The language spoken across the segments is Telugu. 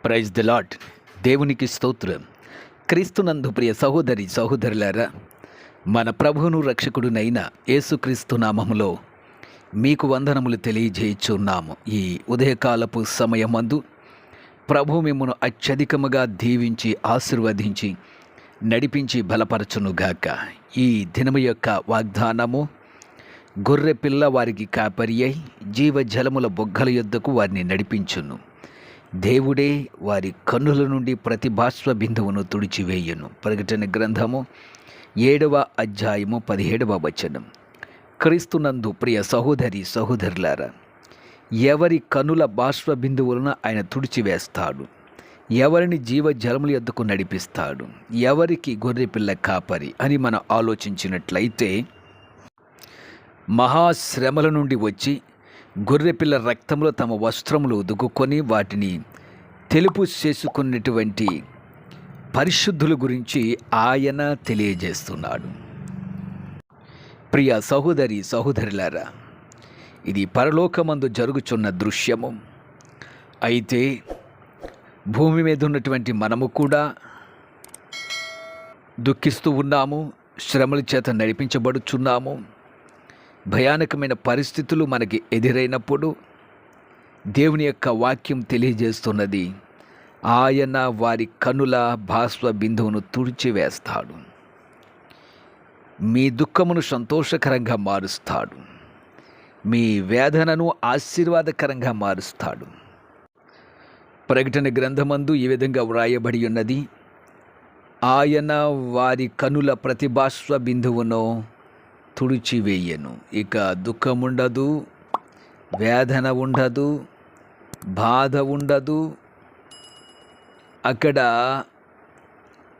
Praise the lord. దేవునికి స్తోత్రం. క్రీస్తునందు ప్రియ సహోదరి సహోదరులారా, మన ప్రభువును రక్షకుడునైన యేసుక్రీస్తు నామములో మీకు వందనములు తెలియజేయుచున్నాము. ఈ ఉదయకాలపు సమయమందు ప్రభు మిమ్మును అత్యధికముగా దీవించి ఆశీర్వదించి నడిపించి బలపరచునుగాక. ఈ దినము యొక్క వాగ్దానము, గొర్రె పిల్ల వారికి కాపరి అయి జీవజలముల బొగ్గల యొద్దకు వారిని నడిపించును. దేవుడే వారి కన్నుల నుండి ప్రతి బాష్ప బిందువును తుడిచివేయును. ప్రకటన గ్రంథము 7వ అధ్యాయము 17వ వచనం. క్రీస్తునందు ప్రియ సహోదరి సహోదరులారా, ఎవరి కన్నుల బాష్ప బిందువులను ఆయన తుడిచివేస్తాడు, ఎవరిని జీవజలముల యొద్దకు నడిపిస్తాడు, ఎవరికి గొర్రెపిల్ల కాపరి అని మనం ఆలోచించినట్లయితే, మహాశ్రమల నుండి వచ్చి గొర్రెపిల్ల రక్తంలో తమ వస్త్రములు ఉదుకుకొని వాటిని తెలుపు చేసుకున్నటువంటి పరిశుద్ధుల గురించి ఆయన తెలియజేస్తున్నాడు. ప్రియ సహోదరి సహోదరులారా, ఇది పరలోకమందు జరుగుచున్న దృశ్యము. అయితే భూమి మీద ఉన్నటువంటి మనము కూడా దుఃఖిస్తూ ఉన్నాము, శ్రమల చేత నడిపించబడుచున్నాము. భయానకమైన పరిస్థితులు మనకి ఎదురైనప్పుడు దేవుని యొక్క వాక్యం తెలియజేస్తున్నది, ఆయన వారి కనుల బాష్ప బిందువును తుడిచివేస్తాడు, మీ దుఃఖమును సంతోషకరంగా మారుస్తాడు, మీ వేదనను ఆశీర్వాదకరంగా మారుస్తాడు. ప్రకటన గ్రంథమందు ఈ విధంగా వ్రాయబడి ఉన్నది, ఆయన వారి కనుల ప్రతి బాష్ప బిందువును తుడిచివేయను. ఇక దుఃఖం ఉండదు, వేదన ఉండదు, బాధ ఉండదు. అక్కడ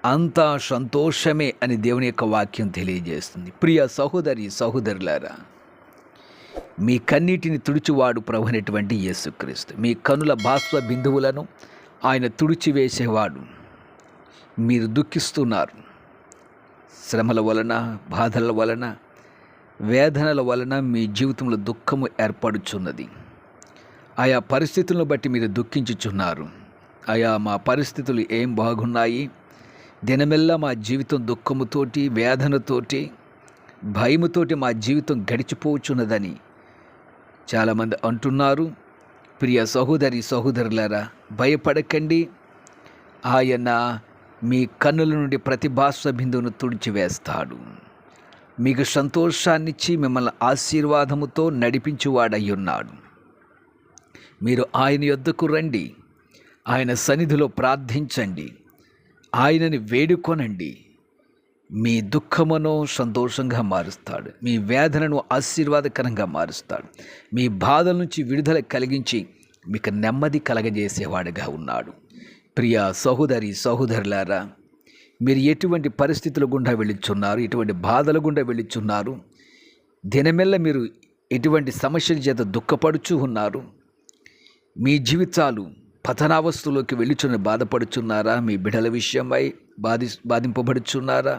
అంతా సంతోషమే అని దేవుని యొక్క వాక్యం తెలియజేస్తుంది. ప్రియ సహోదరి సహోదరులారా, మీ కన్నీటిని తుడిచివాడు ప్రభు అయినటువంటి యేసుక్రీస్తు. మీ కనుల బాష్ప బిందువులను ఆయన తుడిచివేసేవాడు. మీరు దుఃఖిస్తున్నారు, శ్రమల వలన, బాధల వలన, వేదనల వలన మీ జీవితంలో దుఃఖము ఏర్పడుచున్నది. ఆయా పరిస్థితులను బట్టి మీరు దుఃఖించుచున్నారు. మా పరిస్థితులు ఏం బాగున్నాయి, దినమెల్లా మా జీవితం దుఃఖముతోటి, వేదనతోటి, భయముతోటి మా జీవితం గడిచిపోచున్నదని చాలామంది అంటున్నారు. ప్రియ సహోదరి సహోదరులారా, భయపడకండి. ఆయన మీ కన్నుల నుండి ప్రతి బాష్ప బిందువును తుడిచివేస్తాడు. మీకు సంతోషాన్నిచ్చి మిమ్మల్ని ఆశీర్వాదముతో నడిపించువాడయ్యున్నాడు. మీరు ఆయన యొద్దకు రండి, ఆయన సన్నిధిలో ప్రార్థించండి, ఆయనని వేడుకొనండి. మీ దుఃఖమును సంతోషంగా మారుస్తాడు, మీ వేదనను ఆశీర్వాదకరంగా మారుస్తాడు, మీ బాధల నుంచి విడుదల కలిగించి మీకు నెమ్మది కలగజేసేవాడుగా ఉన్నాడు. ప్రియ సహోదరి సహోదరులారా, మీరు ఎటువంటి పరిస్థితుల గుండా వెళ్ళుచున్నారు, ఎటువంటి బాధల గుండా వెళ్ళుచున్నారు, దినమెల్ల మీరు ఎటువంటి సమస్యల చేత దుఃఖపడుచు ఉన్నారు, మీ జీవితాలు పతనావస్థలోకి వెళ్ళుచుని బాధపడుచున్నారా, మీ బిడ్డల విషయమై బాధింపబడుచున్నారా,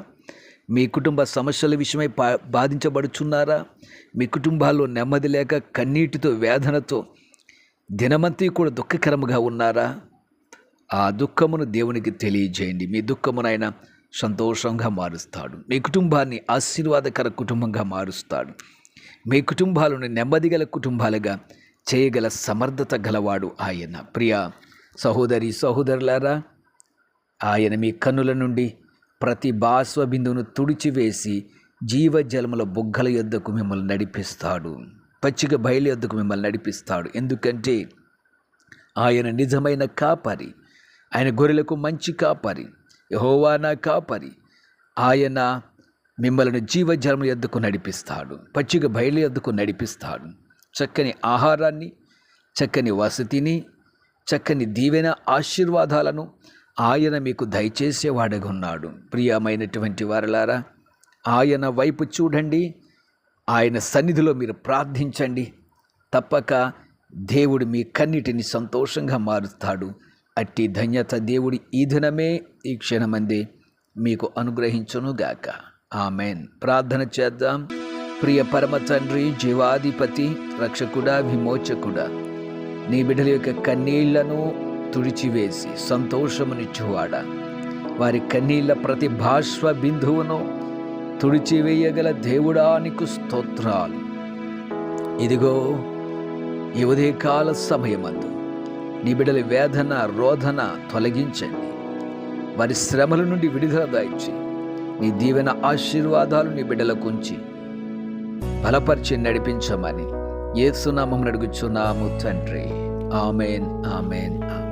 మీ కుటుంబ సమస్యల విషయమై బాధించబడుచున్నారా, మీ కుటుంబాల్లో నెమ్మది లేక కన్నీటితో వేదనతో దినమంతా కూడా దుఃఖకరముగా ఉన్నారా, ఆ దుఃఖమును దేవునికి తెలియజేయండి. మీ దుఃఖమును ఆయన సంతోషంగా మారుస్తాడు, మీ కుటుంబాన్ని ఆశీర్వాదకర కుటుంబంగా మారుస్తాడు, మీ కుటుంబాలను నెమ్మదిగల కుటుంబాలుగా చేయగల సమర్థత గలవాడు ఆయన. ప్రియ సహోదరి సహోదరులారా, ఆయన మీ కన్నుల నుండి ప్రతి బాష్ప బిందువును తుడిచివేసి జీవజలముల బొగ్గల యొద్దకు మిమ్మల్ని నడిపిస్తాడు, పచ్చిక బయలు యొద్దకు మిమ్మల్ని నడిపిస్తాడు. ఎందుకంటే ఆయన నిజమైన కాపరి, ఆయన గొర్రెలకు మంచి కాపరి, యెహోవా నా కాపరి. ఆయన మిమ్మల్ని జీవజలముల యొద్దకు నడిపిస్తాడు, పచ్చిక బయలు యొద్దకు నడిపిస్తాడు. చక్కని ఆహారాన్ని, చక్కని వసతిని, చక్కని దీవెన ఆశీర్వాదాలను ఆయన మీకు దయచేసేవాడుగా ఉన్నాడు. ప్రియమైనటువంటి వారలారా, ఆయన వైపు చూడండి, ఆయన సన్నిధిలో మీరు ప్రార్థించండి. తప్పక దేవుడు మీ కన్నిటిని సంతోషంగా మారుస్తాడు. అట్టి ధన్యత దేవుడి ఈ దినమే, ఈ క్షణమందే మీకు అనుగ్రహించునుగాక. ఆమెన్. ప్రార్థన చేద్దాం. ప్రియ పరమ తండ్రి, జీవాధిపతి, రక్షకుడా, విమోచకుడా, నీ బిడ్డల యొక్క కన్నీళ్లను తుడిచివేసి సంతోషమునిచ్చువాడా, వారి కన్నీళ్ళ ప్రతి బాష్ప బిందువును తుడిచివేయగల దేవుడా నీకు స్తోత్రాలు. ఇదిగో ఈ ఉదయకాల సమయమందు నీ బిడ్డల వేదన రోదన తొలగించండి. వారి శ్రమల నుండి విడుదల దాయిచ్చి నీ దీవెన ఆశీర్వాదాలు నీ బిడ్డలకు ఉంచి బలపరిచి నడిపించమని యేసు నామమున అడుగుచున్నాము తండ్రి. ఆమేన్, ఆమేన్, ఆమేన్.